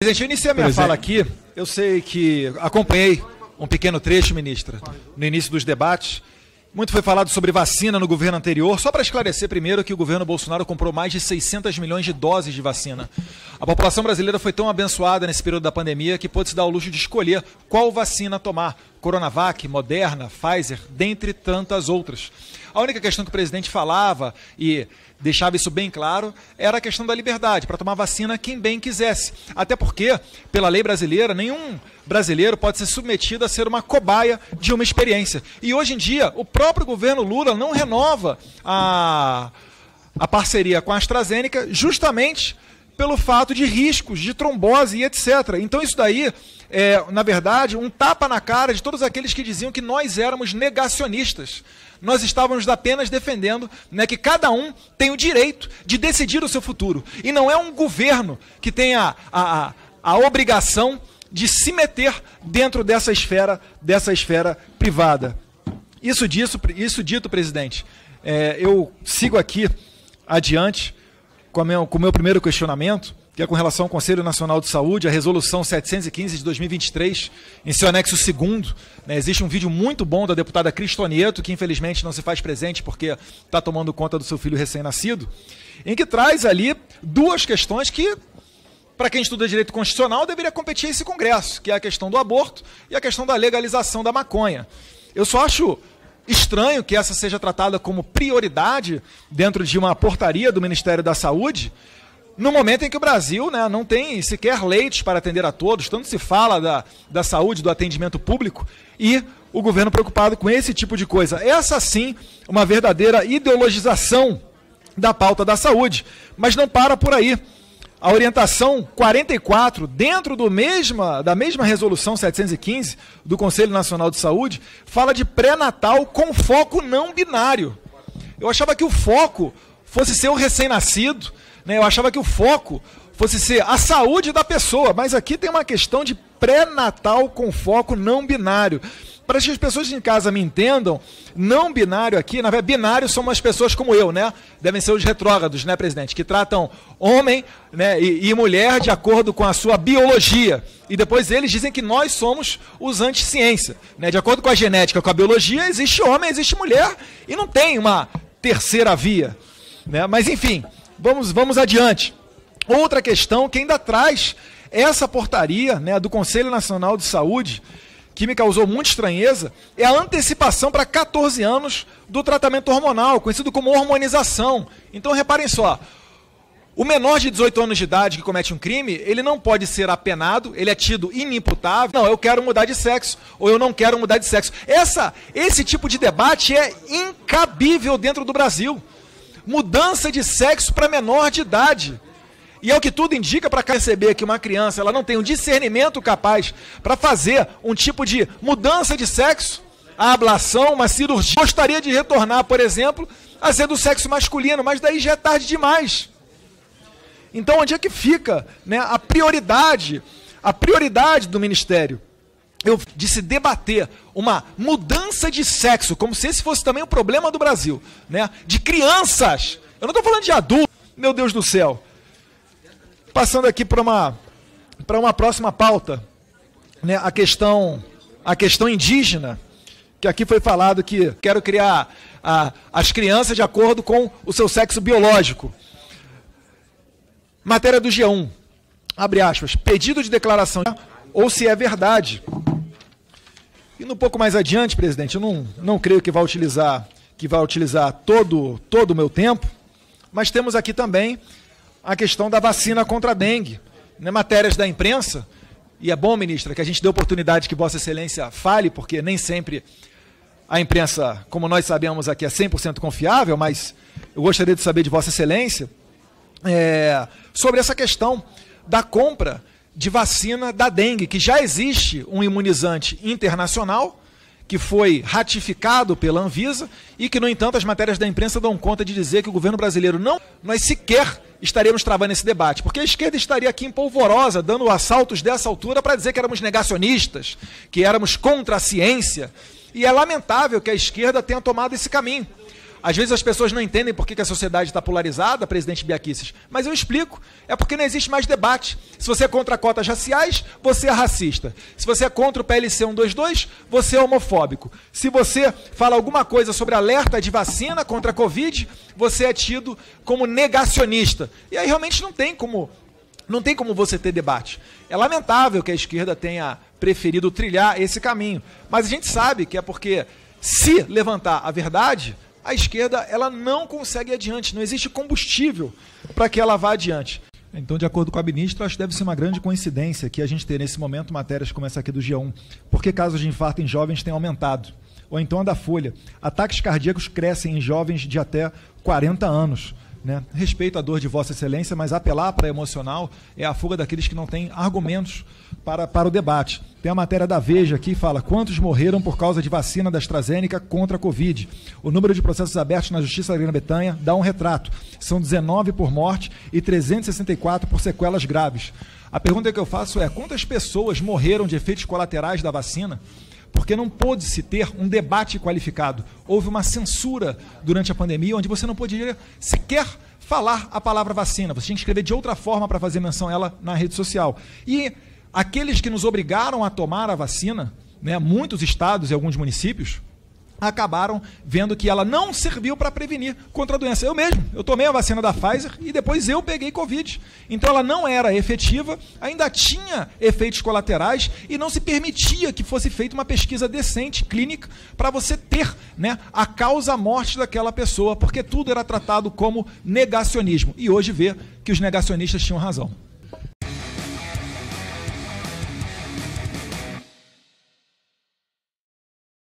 Presidente, eu iniciei a minha fala aqui, eu sei que acompanhei um pequeno trecho, ministra, no início dos debates. Muito foi falado sobre vacina no governo anterior. Só para esclarecer primeiro que o governo Bolsonaro comprou mais de 600 milhões de doses de vacina. A população brasileira foi tão abençoada nesse período da pandemia que pôde se dar ao luxo de escolher qual vacina tomar. Coronavac, Moderna, Pfizer, dentre tantas outras. A única questão que o presidente falava e deixava isso bem claro era a questão da liberdade, para tomar vacina quem bem quisesse. Até porque, pela lei brasileira, nenhum brasileiro pode ser submetido a ser uma cobaia de uma experiência. E hoje em dia, o próprio governo Lula não renova a parceria com a AstraZeneca justamente pelo fato de riscos, de trombose e etc. Então isso daí é, na verdade, um tapa na cara de todos aqueles que diziam que nós éramos negacionistas. Nós estávamos apenas defendendo, né, que cada um tem o direito de decidir o seu futuro. E não é um governo que tem a obrigação de se meter dentro dessa esfera privada. Isso dito, presidente, eu sigo aqui adiante com o meu primeiro questionamento, que é com relação ao Conselho Nacional de Saúde, a resolução 715 de 2023, em seu anexo 2º, né, existe um vídeo muito bom da deputada Cristonieto, que infelizmente não se faz presente porque está tomando conta do seu filho recém-nascido, em que traz ali duas questões que, para quem estuda direito constitucional, deveria competir esse Congresso, que é a questão do aborto e a questão da legalização da maconha. Eu só acho estranho que essa seja tratada como prioridade dentro de uma portaria do Ministério da Saúde, no momento em que o Brasil, né, não tem sequer leitos para atender a todos, tanto se fala da saúde, do atendimento público, e o governo preocupado com esse tipo de coisa. Essa sim, uma verdadeira ideologização da pauta da saúde, mas não para por aí. A orientação 44, dentro da mesma resolução 715 do Conselho Nacional de Saúde, fala de pré-natal com foco não binário. Eu achava que o foco fosse ser o recém-nascido, né? Eu achava que o foco fosse ser a saúde da pessoa, mas aqui tem uma questão de pré-natal com foco não binário. Para que as pessoas em casa me entendam, não binário aqui, na verdade, binário são umas pessoas como eu, né? Devem ser os retrógrados, né, presidente? Que tratam homem, né, e mulher de acordo com a sua biologia. E depois eles dizem que nós somos os anti-ciência, né? De acordo com a genética, com a biologia, existe homem, existe mulher, e não tem uma terceira via, né? Mas, enfim, vamos adiante. Outra questão que ainda traz essa portaria, né, do Conselho Nacional de Saúde, que me causou muita estranheza, é a antecipação para 14 anos do tratamento hormonal, conhecido como hormonização. Então, reparem só, o menor de 18 anos de idade que comete um crime, ele não pode ser apenado, ele é tido inimputável. Não, eu quero mudar de sexo, ou eu não quero mudar de sexo. Esse tipo de debate é incabível dentro do Brasil. Mudança de sexo para menor de idade. E é o que tudo indica para perceber que uma criança ela não tem um discernimento capaz para fazer um tipo de mudança de sexo, a ablação, uma cirurgia. Gostaria de retornar, por exemplo, a ser do sexo masculino, mas daí já é tarde demais. Então, onde é que fica, né, a prioridade do Ministério? De se debater uma mudança de sexo, como se esse fosse também um problema do Brasil, né? De crianças. Eu não estou falando de adultos, meu Deus do céu. Passando aqui para uma próxima pauta, né, a questão indígena, que aqui foi falado que quero criar as crianças de acordo com o seu sexo biológico. Matéria do G1, abre aspas, pedido de declaração ou se é verdade. E um pouco mais adiante, presidente, eu não creio que vai utilizar todo o meu tempo, mas temos aqui também a questão da vacina contra a dengue. Né, matérias da imprensa, e é bom, ministra, que a gente dê oportunidade que Vossa Excelência fale, porque nem sempre a imprensa, como nós sabemos aqui, é 100% confiável, mas eu gostaria de saber de Vossa Excelência sobre essa questão da compra de vacina da dengue, que já existe um imunizante internacional, que foi ratificado pela Anvisa, e que, no entanto, as matérias da imprensa dão conta de dizer que o governo brasileiro nós sequer estaríamos travando esse debate, porque a esquerda estaria aqui em polvorosa, dando assaltos dessa altura para dizer que éramos negacionistas, que éramos contra a ciência, e é lamentável que a esquerda tenha tomado esse caminho. Às vezes as pessoas não entendem por que a sociedade está polarizada, presidente Biaquices, mas eu explico. É porque não existe mais debate. Se você é contra cotas raciais, você é racista. Se você é contra o PLC 122, você é homofóbico. Se você fala alguma coisa sobre alerta de vacina contra a Covid, você é tido como negacionista. E aí realmente não tem como você ter debate. É lamentável que a esquerda tenha preferido trilhar esse caminho. Mas a gente sabe que é porque, se levantar a verdade, a esquerda ela não consegue ir adiante. Não existe combustível para que ela vá adiante. Então, de acordo com a ministra, acho que deve ser uma grande coincidência que a gente ter nesse momento matérias como essa aqui do G1. Porque casos de infarto em jovens têm aumentado. Ou então a da Folha. Ataques cardíacos crescem em jovens de até 40 anos. Né? Respeito a dor de Vossa Excelência, mas apelar para emocional é a fuga daqueles que não têm argumentos para o debate. Tem a matéria da Veja aqui, fala: quantos morreram por causa de vacina da AstraZeneca contra a Covid? O número de processos abertos na Justiça da Grã-Bretanha dá um retrato. São 19 por morte e 364 por sequelas graves. A pergunta que eu faço é: quantas pessoas morreram de efeitos colaterais da vacina? Porque não pôde-se ter um debate qualificado. Houve uma censura durante a pandemia, onde você não podia sequer falar a palavra vacina. Você tinha que escrever de outra forma para fazer menção a ela na rede social. E aqueles que nos obrigaram a tomar a vacina, né, muitos estados e alguns municípios, acabaram vendo que ela não serviu para prevenir contra a doença. Eu tomei a vacina da Pfizer e depois eu peguei Covid. Então ela não era efetiva, ainda tinha efeitos colaterais e não se permitia que fosse feita uma pesquisa decente, clínica, para você ter, né, a causa-morte daquela pessoa, porque tudo era tratado como negacionismo. E hoje vê que os negacionistas tinham razão.